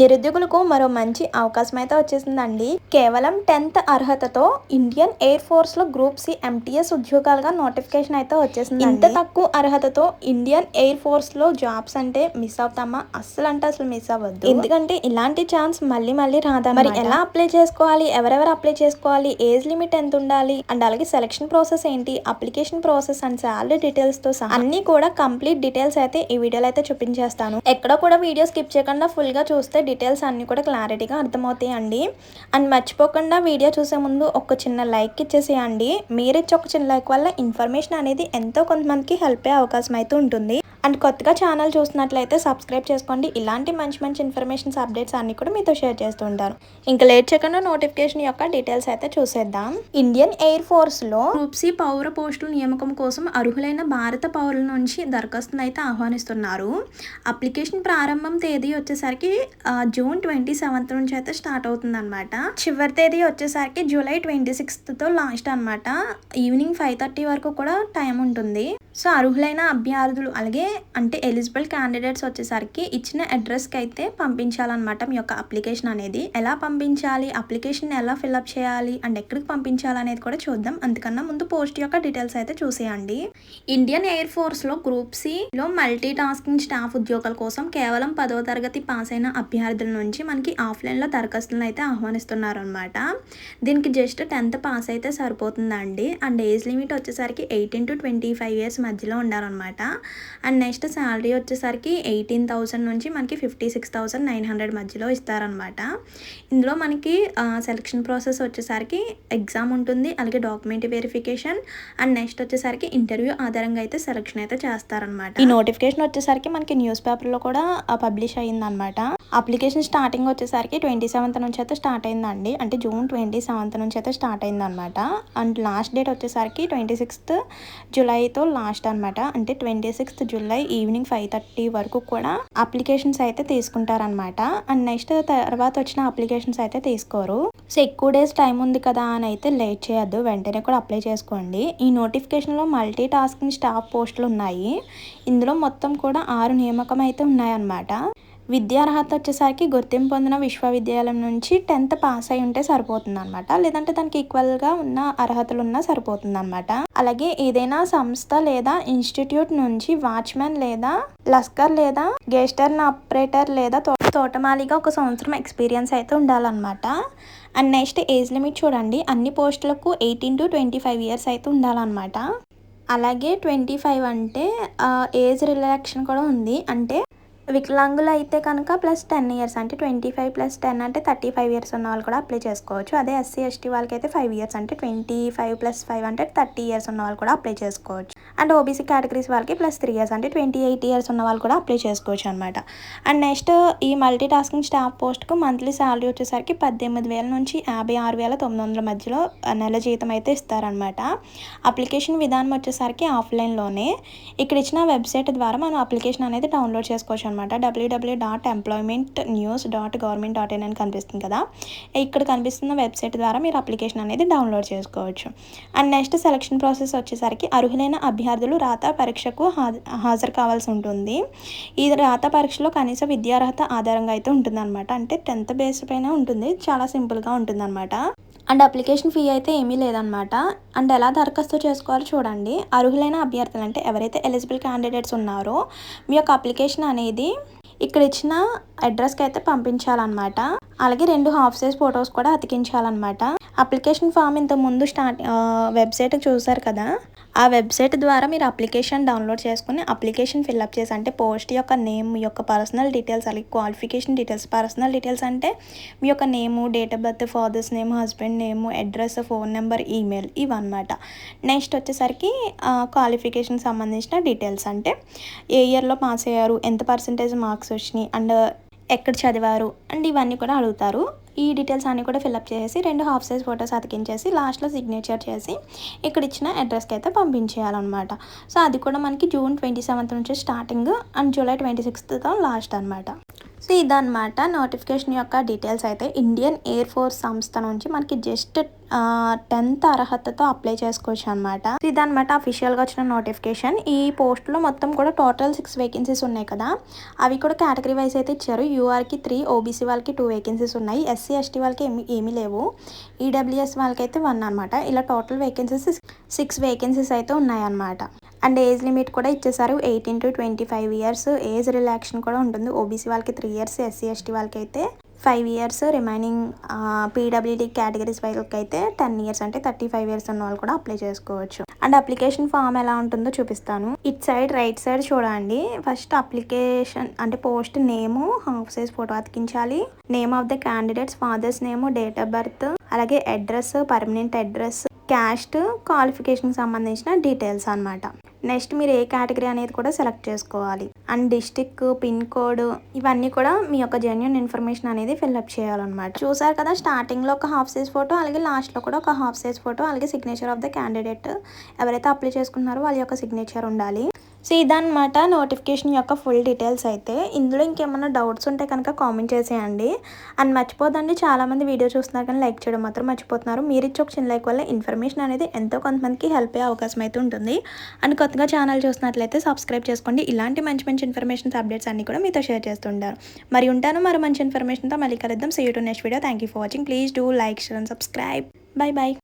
నిరుద్యోగులకు మరో మంచి అవకాశం అయితే వచ్చేసిందండి. కేవలం 10th అర్హతతో ఇండియన్ ఎయిర్ ఫోర్స్ లో గ్రూప్ సి ఎంటీఎస్ ఉద్యోగాలుగా నోటిఫికేషన్ అయితే వచ్చేసింది. ఇంత తక్కువ అర్హతతో ఇండియన్ ఎయిర్ ఫోర్స్ లో జాబ్స్ అంటే మిస్ అవుతామా? అస్సలు అంటే అసలు మిస్ అవ్వద్దు. ఎందుకంటే ఇలాంటి ఛాన్స్ మళ్ళీ మళ్ళీ రాదా. మరి ఎలా అప్లై చేసుకోవాలి, ఎవరెవరు అప్లై చేసుకోవాలి, ఏజ్ లిమిట్ ఎంత ఉండాలి అండ్ అలాగే సెలక్షన్ ప్రాసెస్ ఏంటి, application process and salary details తో సహా అన్ని కూడా కంప్లీట్ డీటెయిల్స్ అయితే ఈ వీడియోలో అయితే చూపించేస్తాను. ఎక్కడ కూడా వీడియో స్కిప్ చేయకుండా ఫుల్ గా చూస్తే డీటెయిల్స్ అన్నీ కూడా క్లారిటీగా అర్థమవుతాయి అండి. అండ్ మర్చిపోకుండా వీడియో చూసే ముందు ఒక చిన్న లైక్ ఇచ్చేసేయండి. మీరు ఇచ్చే ఒక చిన్న లైక్ వల్ల ఇన్ఫర్మేషన్ అనేది ఎంతో కొంతమందికి హెల్ప్ అయ్యే అవకాశం అయితే ఉంటుంది. అండ్ కొత్తగా ఛానల్ చూసినట్లయితే సబ్స్క్రైబ్ చేసుకోండి. ఇలాంటి మంచి మంచి ఇన్ఫర్మేషన్స్ అప్డేట్స్ అన్ని కూడా మీతో షేర్ చేస్తూ ఉంటాను. ఇంకా లేట్ చేయకుండా నోటిఫికేషన్ యొక్క డీటెయిల్స్ అయితే చూసేద్దాం. ఇండియన్ ఎయిర్ ఫోర్స్ లో గ్రూప్ సి పౌర పోస్టుల నియామకం కోసం అర్హులైన భారత పౌరుల నుంచి దరఖాస్తును అయితే ఆహ్వానిస్తున్నారు. అప్లికేషన్ ప్రారంభం తేదీ వచ్చేసరికి జూన్ 27 నుంచి అయితే స్టార్ట్ అవుతుంది అనమాట. చివరి తేదీ వచ్చేసరికి జూలై 26తో లాస్ట్ అనమాట. ఈవినింగ్ 5:30 వరకు కూడా టైం ఉంటుంది. సో అర్హులైన అభ్యర్థులు అలాగే అంటే ఎలిజిబుల్ క్యాండిడేట్స్ వచ్చేసరికి ఇచ్చిన అడ్రస్కి అయితే పంపించాలన్నమాట. మీ యొక్క అప్లికేషన్ అనేది ఎలా పంపించాలి, అప్లికేషన్ ఎలా ఫిల్అప్ చేయాలి అండ్ ఎక్కడికి పంపించాలి అనేది కూడా చూద్దాం. అందుకన్నా ముందు పోస్ట్ యొక్క డీటెయిల్స్ అయితే చూసేయండి. ఇండియన్ ఎయిర్ ఫోర్స్లో గ్రూప్ సిలో మల్టీ టాస్కింగ్ స్టాఫ్ ఉద్యోగాల కోసం కేవలం 10వ తరగతి పాస్ అయిన అభ్యర్థుల నుంచి మనకి ఆఫ్లైన్లో దరఖాస్తులను అయితే ఆహ్వానిస్తున్నారు అనమాట. దీనికి జస్ట్ 10th పాస్ అయితే సరిపోతుందండి. అండ్ ఏజ్ లిమిట్ వచ్చేసరికి 18 to 25 years మధ్యలో ఉండాలన్నమాట. అండ్ నెక్స్ట్ శాలరీ వచ్చేసరికి 18,000 నుంచి మనకి 56,900 మధ్యలో ఇస్తారనమాట. ఇందులో మనకి సెలక్షన్ ప్రాసెస్ వచ్చేసరికి ఎగ్జామ్ ఉంటుంది, అలాగే డాక్యుమెంట్ వెరిఫికేషన్ అండ్ నెక్స్ట్ వచ్చేసరికి ఇంటర్వ్యూ ఆధారంగా అయితే సెలక్షన్ అయితే చేస్తారనమాట. ఈ నోటిఫికేషన్ వచ్చేసరికి మనకి న్యూస్ పేపర్లో కూడా పబ్లిష్ అయ్యిందనమాట. అప్లికేషన్ స్టార్టింగ్ వచ్చేసరికి 27th నుంచి అయితే స్టార్ట్ అయిందండి. అంటే జూన్ 27th నుంచి అయితే స్టార్ట్ అయిందనమాట. అండ్ లాస్ట్ డేట్ వచ్చేసరికి 26th జూలైతో లాస్ట్ అనమాట. అంటే 26th జూలై ఈవినింగ్ 5:30 వరకు కూడా అప్లికేషన్స్ అయితే తీసుకుంటారనమాట. అండ్ నెక్స్ట్ తర్వాత వచ్చిన అప్లికేషన్స్ అయితే తీసుకోరు. సో ఎక్కువ డేస్ టైం ఉంది కదా అని అయితే లేట్ చేయొద్దు, వెంటనే కూడా అప్లై చేసుకోండి. ఈ నోటిఫికేషన్లో మల్టీ టాస్కింగ్ స్టాఫ్ పోస్టులు ఉన్నాయి. ఇందులో మొత్తం కూడా 6 నియామకం అయితే ఉన్నాయన్నమాట. విద్యార్హత వచ్చేసరికి గుర్తింపు పొందిన విశ్వవిద్యాలయం నుంచి 10th పాస్ అయి ఉంటే సరిపోతుంది అనమాట. లేదంటే దానికి ఈక్వల్గా ఉన్న అర్హతలు ఉన్నా సరిపోతుంది అనమాట. అలాగే ఏదైనా సంస్థ లేదా ఇన్స్టిట్యూట్ నుంచి వాచ్మెన్ లేదా లస్కర్ లేదా గెస్టర్ ఆపరేటర్ లేదా తోటమాలిగా 1 సంవత్సరం ఎక్స్పీరియన్స్ అయితే ఉండాలన్నమాట. అండ్ నెక్స్ట్ ఏజ్ లిమిట్ చూడండి, అన్ని పోస్టులకు 18 to 25 years అయితే ఉండాలన్నమాట. అలాగే 25 అంటే ఏజ్ రిలాక్షన్ కూడా ఉంది. అంటే వికలాంగులు అయితే కనుక +10 years అంటే 25 + 10 అంటే 35 years ఉన్న వాళ్ళు కూడా అప్లై చేసుకోవచ్చు. అదే SC ST వాళ్ళకి అయితే 5 years అంటే 25 + 5 అంటే 30 years ఉన్న వాళ్ళు కూడా అప్లై చేసుకోవచ్చు. అండ్ ఓబీసీ కేటగిరీస్ వాళ్ళకి +3 years అంటే 28 years ఉన్న వాళ్ళు కూడా అప్లై చేసుకోవచ్చు అనమాట. అండ్ నెక్స్ట్ ఈ మల్టీ టాస్కింగ్ స్టాఫ్ పోస్ట్కు మంత్లీ శాలరీ వచ్చేసరికి 18,000 నుంచి 56,900 మధ్యలో నెల జీతం అయితే ఇస్తారనమాట. అప్లికేషన్ విధానం వచ్చేసరికి ఆఫ్లైన్లోనే ఇక్కడ ఇచ్చిన వెబ్సైట్ ద్వారా మనం అప్లికేషన్ అనేది డౌన్లోడ్ చేసుకోవచ్చు అనమాట. www.employmentnews.government.in అని కనిపిస్తుంది కదా, ఇక్కడ కనిపిస్తున్న వెబ్సైట్ ద్వారా మీరు అప్లికేషన్ అనేది డౌన్లోడ్ చేసుకోవచ్చు. అండ్ నెక్స్ట్ సెలక్షన్ ప్రాసెస్ వచ్చేసరికి అర్హులైన అభ్యర్థులు రాత పరీక్షకు హాజరు కావాల్సి ఉంటుంది. ఈ రాత పరీక్షలో కనీస విద్యార్హత ఆధారంగా అయితే ఉంటుందన్నమాట. అంటే 10th బేస్ పైన ఉంటుంది, చాలా సింపుల్గా ఉంటుందన్నమాట. అండ్ అప్లికేషన్ ఫీ అయితే ఏమీ లేదనమాట. అండ్ ఎలా దరఖాస్తు చేసుకోవాలో చూడండి. అర్హులైన అభ్యర్థులు అంటే ఎవరైతే ఎలిజిబుల్ క్యాండిడేట్స్ ఉన్నారో మీ యొక్క అప్లికేషన్ అనేది ఇక్కడ ఇచ్చిన అడ్రస్కి అయితే పంపించాలన్నమాట. అలాగే 2 హాఫ్ సైజ్ ఫొటోస్ కూడా అతికించాలన్నమాట. అప్లికేషన్ ఫామ్ ఇంత ముందు వెబ్సైట్ చూసారు కదా, ఆ వెబ్సైట్ ద్వారా మీరు అప్లికేషన్ డౌన్లోడ్ చేసుకుని అప్లికేషన్ ఫిల్అప్ చేసి అంటే పోస్ట్ యొక్క నేమ్, మీ యొక్క పర్సనల్ డీటెయిల్స్, అలాగే క్వాలిఫికేషన్ డీటెయిల్స్. పర్సనల్ డీటెయిల్స్ అంటే మీ యొక్క name, date of birth, father's name, husband name, address, phone number, email ఇవన్నమాట. నెక్స్ట్ వచ్చేసరికి క్వాలిఫికేషన్ సంబంధించిన డీటెయిల్స్ అంటే ఏ ఇయర్లో పాస్ అయ్యారు, ఎంత పర్సెంటేజ్ మార్క్స్ వచ్చినాయి అండ్ ఎక్కడ చదివారు అండ్ ఇవన్నీ కూడా అడుగుతారు. ఈ డీటెయిల్స్ అన్నీ కూడా ఫిల్అప్ చేసి 2 హాఫ్ సైజ్ ఫొటోస్ అతికించేసి లాస్ట్లో సిగ్నేచర్ చేసి ఇక్కడ ఇచ్చిన అడ్రస్కి అయితే పంపించేయాలన్నమాట. సో అది కూడా మనకి జూన్ 27th నుంచి starting and July 26th last అనమాట. సో ఇదన్నమాట నోటిఫికేషన్ యొక్క డీటెయిల్స్ అయితే. ఇండియన్ ఎయిర్ ఫోర్స్ సంస్థ నుంచి మనకి జస్ట్ 10th అర్హతతో అప్లై చేసుకోవచ్చు అనమాట. ఇదనమాట అఫీషియల్గా వచ్చిన నోటిఫికేషన్. ఈ పోస్ట్లో మొత్తం కూడా టోటల్ 6 వేకెన్సీస్ ఉన్నాయి కదా, అవి కూడా కేటగిరీ వైజ్ అయితే ఇచ్చారు. యూఆర్కి 3, ఓబీసీ వాళ్ళకి 2 వేకెన్సీస్ ఉన్నాయి. ఎస్సీ ఎస్టీ వాళ్ళకి ఏమీ లేవు. ఈడబ్ల్యూఎస్ వాళ్ళకైతే 1 అనమాట. ఇలా టోటల్ వేకెన్సీస్ 6 వేకెన్సీస్ అయితే ఉన్నాయన్నమాట. అండ్ ఏజ్ లిమిట్ కూడా ఇచ్చేసారు 18 to 25 ఇయర్స్. ఏజ్ రిలాక్షన్ కూడా ఉంటుంది. ఓబీసీ వాళ్ళకి 3 ఇయర్స్, ఎస్సీ ఎస్టీ వాళ్ళకి అయితే 5 ఇయర్స్, రిమైనింగ్ పీడబ్ల్యూడీ కేటగిరీస్ వాళ్ళకి అయితే 10 ఇయర్స్, అంటే 35 ఇయర్స్ ఉన్న వాళ్ళు కూడా అప్లై చేసుకోవచ్చు. అండ్ అప్లికేషన్ ఫామ్ ఎలా ఉంటుందో చూపిస్తాను. ఇట్ సైడ్ రైట్ సైడ్ చూడండి. ఫస్ట్ అప్లికేషన్ అంటే post name, half size photo అతికించాలి. Name of the candidates, father's name, date of birth, అలాగే అడ్రస్, పర్మనెంట్ అడ్రస్, క్యాస్ట్, క్వాలిఫికేషన్కి సంబంధించిన డీటెయిల్స్ అనమాట. నెక్స్ట్ మీరు ఏ కేటగిరీ అనేది కూడా సెలెక్ట్ చేసుకోవాలి. అండ్ డిస్టిక్, పిన్ కోడ్, ఇవన్నీ కూడా మీ యొక్క జెన్యున్ ఇన్ఫర్మేషన్ అనేది ఫిల్అప్ చేయాలన్నమాట. చూసారు కదా, స్టార్టింగ్లో ఒక హాఫ్ సైజ్ ఫోటో, అలాగే లాస్ట్లో కూడా ఒక హాఫ్ సైజ్ ఫోటో, అలాగే సిగ్నేచర్ ఆఫ్ ద క్యాండిడేట్, ఎవరైతే అప్లై చేసుకుంటున్నారో వాళ్ళ యొక్క సిగ్నేచర్ ఉండాలి. సో ఇదన్నమాట నోటిఫికేషన్ యొక్క ఫుల్ డీటెయిల్స్ అయితే. ఇందులో ఇంకేమైనా డౌట్స్ ఉంటే కనుక కామెంట్ చేసేయండి. అండ్ మర్చిపోదండి, చాలామంది వీడియో చూస్తున్నారు కానీ లైక్ చేయడం మాత్రం మర్చిపోతున్నారు. మీరు ఇచ్చే ఒక చిన్న లైక్ వల్ల ఇన్ఫర్మేషన్ అనేది ఎంతో కొంతమందికి హెల్ప్ అయ్యే అవకాశం అయితే ఉంటుంది. అండ్ కొత్తగా ఛానల్ చూసినట్లయితే సబ్స్క్రైబ్ చేసుకోండి. ఇలాంటి మంచి మంచి ఇన్ఫర్మేషన్స్, అప్డేట్స్ అన్ని కూడా మీతో షేర్ చేస్తుంటారు. మరి ఉంటాను మరో మంచి ఇన్ఫర్మేషన్తో మళ్ళీ కలుద్దాం. See you to next video. Thank you for watching. Please do like, share and subscribe. Bye by.